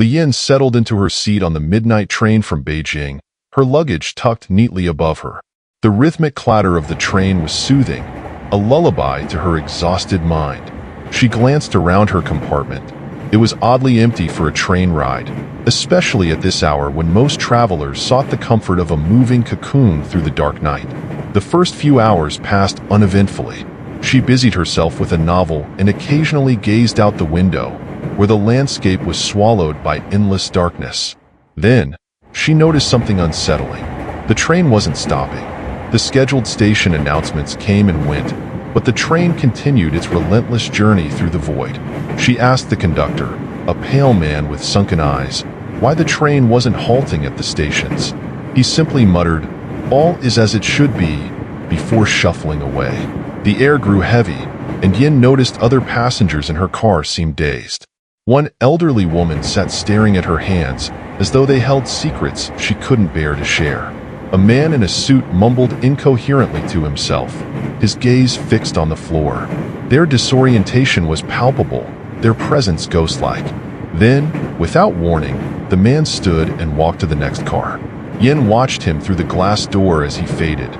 Yin settled into her seat on the midnight train from Beijing, her luggage tucked neatly above her. The rhythmic clatter of the train was soothing, a lullaby to her exhausted mind. She glanced around her compartment. It was oddly empty for a train ride, especially at this hour when most travelers sought the comfort of a moving cocoon through the dark night. The first few hours passed uneventfully. She busied herself with a novel and occasionally gazed out the window, where the landscape was swallowed by endless darkness. Then, she noticed something unsettling. The train wasn't stopping. The scheduled station announcements came and went, but the train continued its relentless journey through the void. She asked the conductor, a pale man with sunken eyes, why the train wasn't halting at the stations. He simply muttered, "All is as it should be," before shuffling away. The air grew heavy, and Yin noticed other passengers in her car seemed dazed. One elderly woman sat staring at her hands, as though they held secrets she couldn't bear to share. A man in a suit mumbled incoherently to himself, his gaze fixed on the floor. Their disorientation was palpable, their presence ghost-like. Then, without warning, the man stood and walked to the next car. Yin watched him through the glass door as he faded,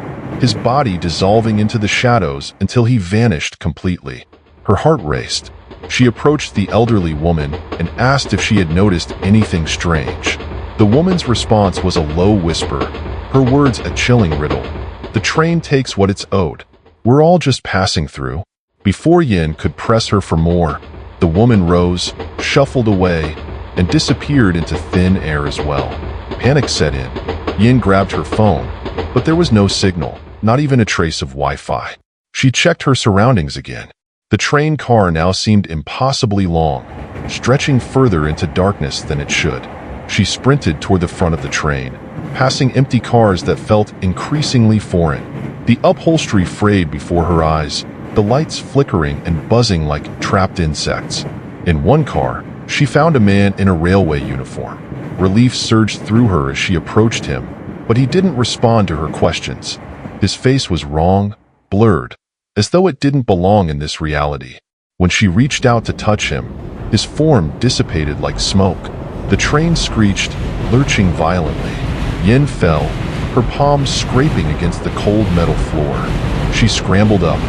his body dissolving into the shadows until he vanished completely. Her heart raced. She approached the elderly woman and asked if she had noticed anything strange. The woman's response was a low whisper, her words a chilling riddle. "The train takes what it's owed. We're all just passing through." Before Yin could press her for more, the woman rose, shuffled away, and disappeared into thin air as well. Panic set in. Yin grabbed her phone, but there was no signal, not even a trace of Wi-Fi. She checked her surroundings again. The train car now seemed impossibly long, stretching further into darkness than it should. She sprinted toward the front of the train, passing empty cars that felt increasingly foreign. The upholstery frayed before her eyes, the lights flickering and buzzing like trapped insects. In one car, she found a man in a railway uniform. Relief surged through her as she approached him, but he didn't respond to her questions. His face was wrong, blurred, as though it didn't belong in this reality. When she reached out to touch him, his form dissipated like smoke. The train screeched, lurching violently. Yin fell, her palms scraping against the cold metal floor. She scrambled up,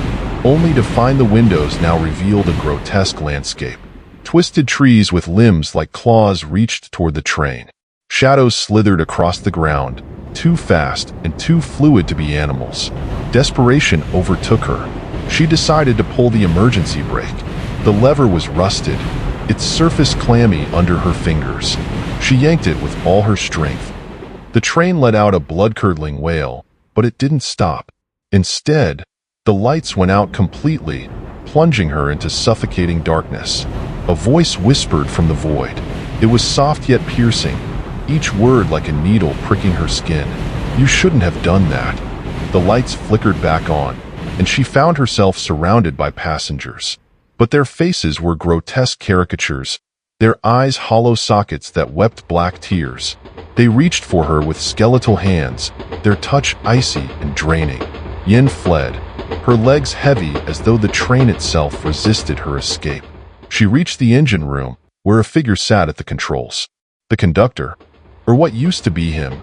only to find the windows now revealed a grotesque landscape. Twisted trees with limbs like claws reached toward the train. Shadows slithered across the ground, too fast and too fluid to be animals. Desperation overtook her. She decided to pull the emergency brake. The lever was rusted, its surface clammy under her fingers. She yanked it with all her strength. The train let out a blood-curdling wail, but it didn't stop. Instead, the lights went out completely, plunging her into suffocating darkness. A voice whispered from the void. It was soft yet piercing, each word like a needle pricking her skin. "You shouldn't have done that." The lights flickered back on, and she found herself surrounded by passengers. But their faces were grotesque caricatures, their eyes hollow sockets that wept black tears. They reached for her with skeletal hands, their touch icy and draining. Yin fled, her legs heavy as though the train itself resisted her escape. She reached the engine room, where a figure sat at the controls. The conductor, or what used to be him,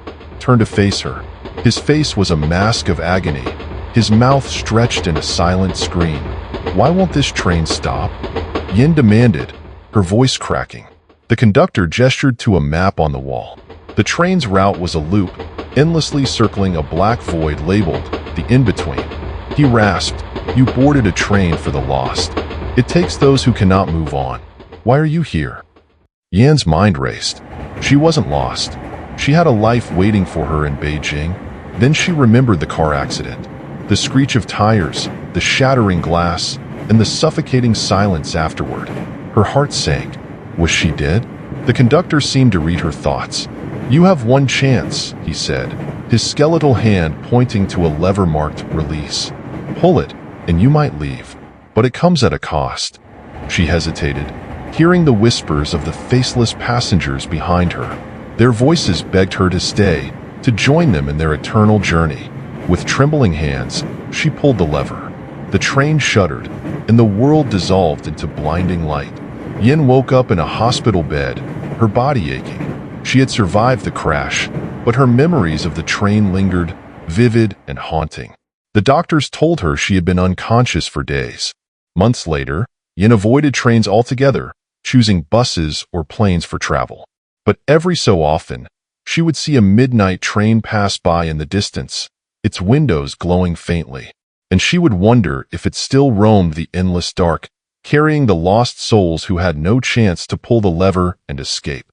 turned to face her. His face was a mask of agony, his mouth stretched in a silent scream. "Why won't this train stop?" Yin demanded, her voice cracking. The conductor gestured to a map on the wall. The train's route was a loop, endlessly circling a black void labeled the in-between. He rasped, "You boarded a train for the lost. It takes those who cannot move on. Why are you here?" Yan's mind raced. She wasn't lost. She had a life waiting for her in Beijing. Then she remembered the car accident. The screech of tires, the shattering glass, and the suffocating silence afterward. Her heart sank. Was she dead? The conductor seemed to read her thoughts. "You have one chance," he said, his skeletal hand pointing to a lever marked release. "Pull it, and you might leave. But it comes at a cost." She hesitated, hearing the whispers of the faceless passengers behind her. Their voices begged her to stay, to join them in their eternal journey. With trembling hands, she pulled the lever. The train shuddered, and the world dissolved into blinding light. Yin woke up in a hospital bed, her body aching. She had survived the crash, but her memories of the train lingered, vivid and haunting. The doctors told her she had been unconscious for days. Months later, Yin avoided trains altogether, choosing buses or planes for travel. But every so often, she would see a midnight train pass by in the distance, its windows glowing faintly, and she would wonder if it still roamed the endless dark, carrying the lost souls who had no chance to pull the lever and escape.